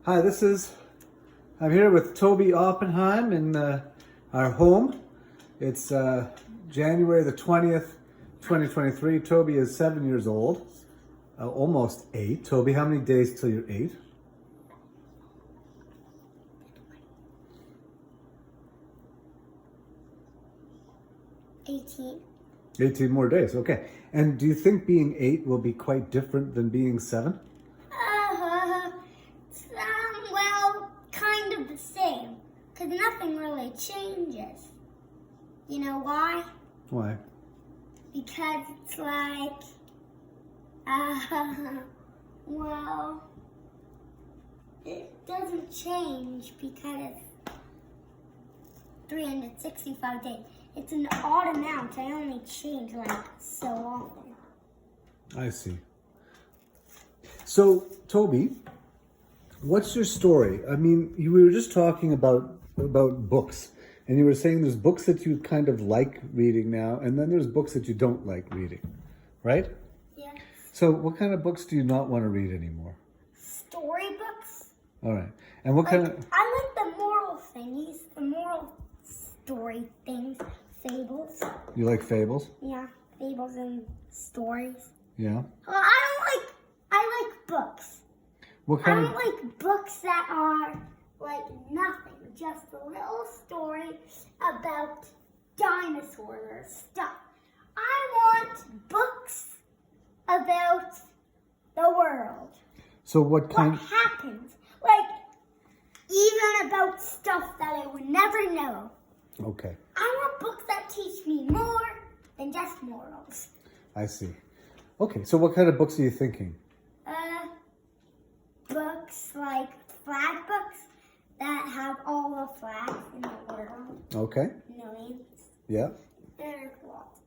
Hi, I'm here with Toby Oppenheim in our home. It's January the 20th, 2023. Toby is 7 years old, almost 8. Toby, how many days till you're 8? $18. 18 more days, okay. And do you think being 8 will be quite different than being 7? Well, kind of the same, because nothing really changes. You know why? Why? Because it's like, well, it doesn't change because it's 365 days. It's an odd amount. I only change like so often. I see. So, Toby, what's your story? I mean, we were just talking about books, and you were saying there's books that you kind of like reading now, and then there's books that you don't like reading, right? Yes. So, what kind of books do you not want to read anymore? Storybooks. All right. And what kind of... I like the moral thingies, the moral story things, fables. You like fables? Yeah, fables and stories. Yeah. Well, I like books. What I kind don't like books that are like nothing, just a little story about dinosaurs or stuff. I want books about the world. So what kind... What happens? Like, even about stuff that I would never know. Okay. I want books that teach me more than just morals. I see. Okay, so what kind of books are you thinking? Books like flag books that have all the flags in the world. Okay. Millions. Yeah. There's lots.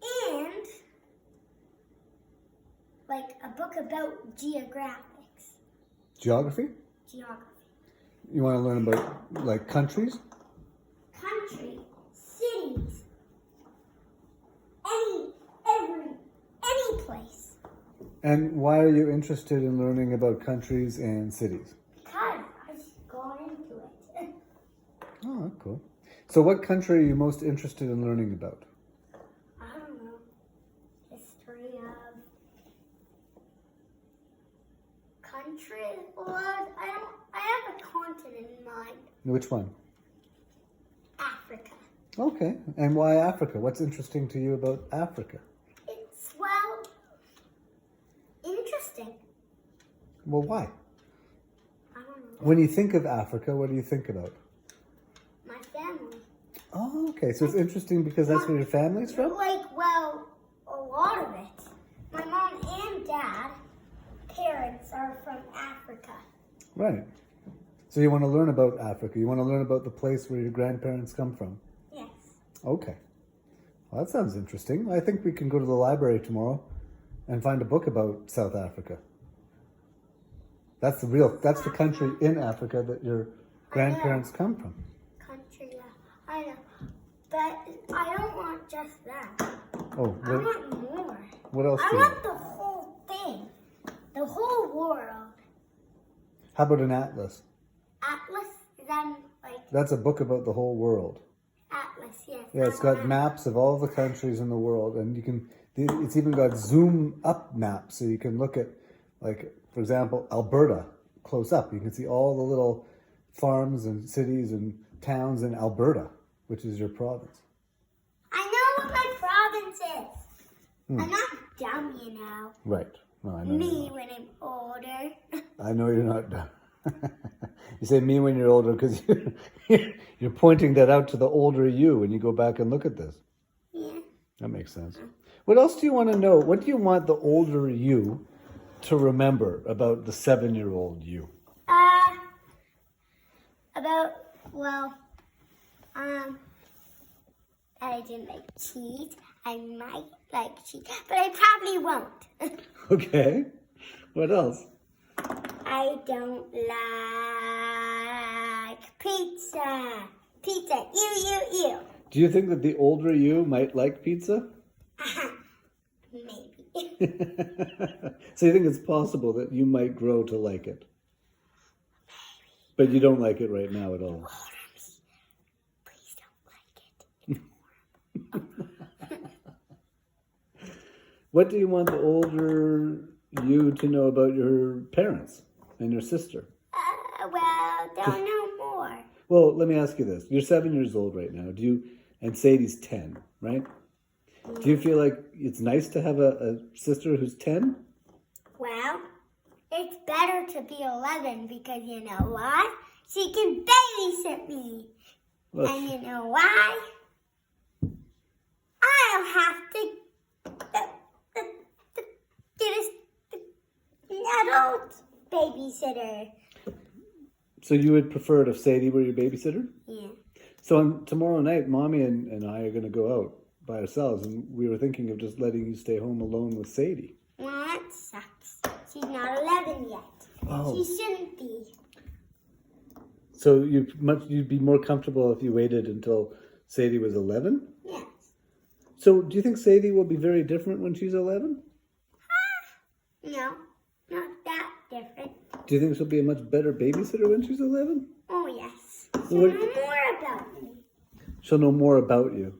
And like a book about geographics. Geography? Geography. You want to learn about, like, countries? Country, cities, any place. And why are you interested in learning about countries and cities? Because I just got into it. Oh, cool. So what country are you most interested in learning about? I don't know. History of countries. Well, I have a continent in mind. Which one? Africa. Okay. And why Africa? What's interesting to you about Africa? It's, well, interesting. Well, why? I don't know. When you think of Africa, what do you think about? My family. Oh, okay. So it's interesting because that's where your family's from? Like, well, a lot of it. My mom and dad, parents are from Africa. Right. So you want to learn about Africa. You want to learn about the place where your grandparents come from. Yes. Okay. Well, that sounds interesting. I think we can go to the library tomorrow and find a book about South Africa. That's the country in Africa that your grandparents come from. Country, yeah. I know. But I don't want just that. Oh, I want more. what else I do you want the whole thing. The whole world. How about an atlas? Atlas, then like That's a book about the whole world. Atlas, yes. Yeah, it's got maps of all the countries in the world, and it's even got zoom up maps, so you can look at, like, for example, Alberta close up. You can see all the little farms and cities and towns in Alberta, which is your province. I know what my province is. I'm not dumb, you know. Right. No, I know. Me when I'm older. I know you're not dumb. You say me when you're older because you're pointing that out to the older you when you go back and look at this. Yeah. That makes sense. What else do you want to know? What do you want the older you to remember about the 7-year-old you? I didn't like cheese. I might like cheese, but I probably won't. Okay. What else? I don't like pizza. Pizza, ew. Do you think that the older you might like pizza? Maybe. So you think it's possible that you might grow to like it? But you don't like it right now at all. Please don't like it. What do you want the older you to know about your parents and your sister? Well, don't know more. Well, let me ask you this. You're 7 years old right now. And Sadie's 10, right? Do you feel like it's nice to have a sister who's 10? Well, it's better to be 11 because you know why? She can babysit me. Well, And you know why? I'll have to get an adult babysitter. so you would prefer it if Sadie were your babysitter? Yeah. So tomorrow night, Mommy and I are going to go out by ourselves, and we were thinking of just letting you stay home alone with Sadie. Well, that sucks. She's not 11 yet. Oh. She shouldn't be. So you'd be more comfortable if you waited until Sadie was 11? Yes. So do you think Sadie will be very different when she's 11? No, not that different. Do you think she'll be a much better babysitter when she's 11? Oh, yes. She'll What- know more about me. She'll know more about you.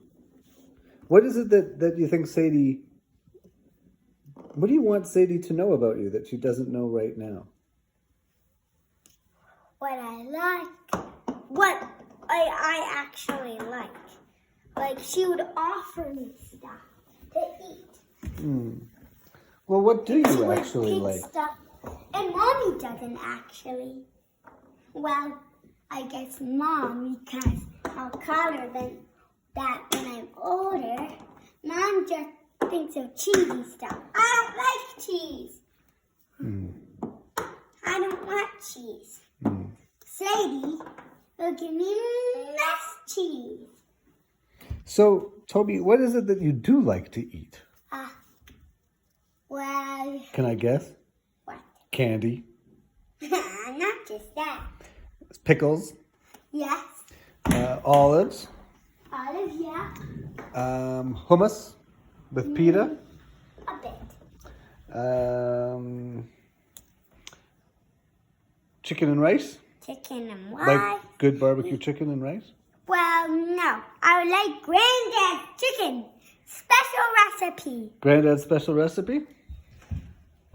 What is it that you think Sadie... What do you want Sadie to know about you that she doesn't know right now? What I like, what I actually like. Like, she would offer me stuff to eat. Well, what do She you would actually pick like? stuff, and Mommy doesn't actually. Well, I guess Mom, because I'll call her that when I'm older. Mom just thinks of cheesy stuff. I don't like cheese. I don't want cheese. Sadie will give me less cheese. So, Toby, what is it that you do like to eat? Well, Can I guess? what? Candy, Not just that. pickles, Yes. olives, Olive, yeah. hummus with pita, A bit. chicken and rice, Chicken and what? like good barbecue chicken and rice. Well, no. I would like Granddad's chicken. Special recipe. Granddad's special recipe.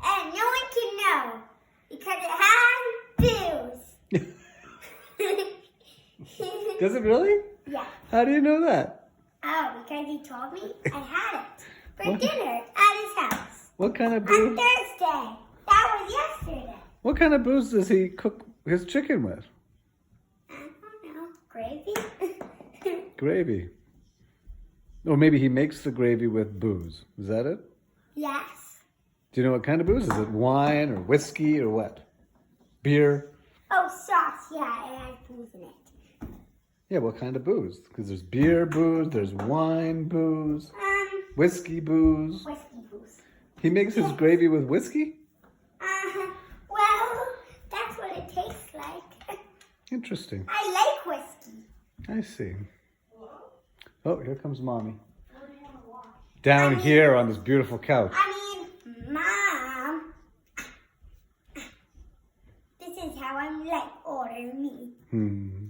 And no one can know. Because it has booze. Does it really? Yeah. How do you know that? Oh, because he told me I had it for What? dinner at his house. What kind of On booze? Thursday. That was yesterday. What kind of booze does he cook his chicken with? I don't know. Gravy? Gravy. Or maybe he makes the gravy with booze. Is that it? Yes. Do you know what kind of booze? Is it wine or whiskey or what? Beer? Oh, sauce. Yeah, it has booze in it. Yeah, what kind of booze? Because there's beer booze, there's wine booze, whiskey booze. Whiskey booze. He makes his gravy with whiskey? Well, that's what it tastes like. Interesting. I like whiskey. I see. Oh, here comes Mommy. Down here on this beautiful couch. I mean, Mom. This is how I'm like ordering me.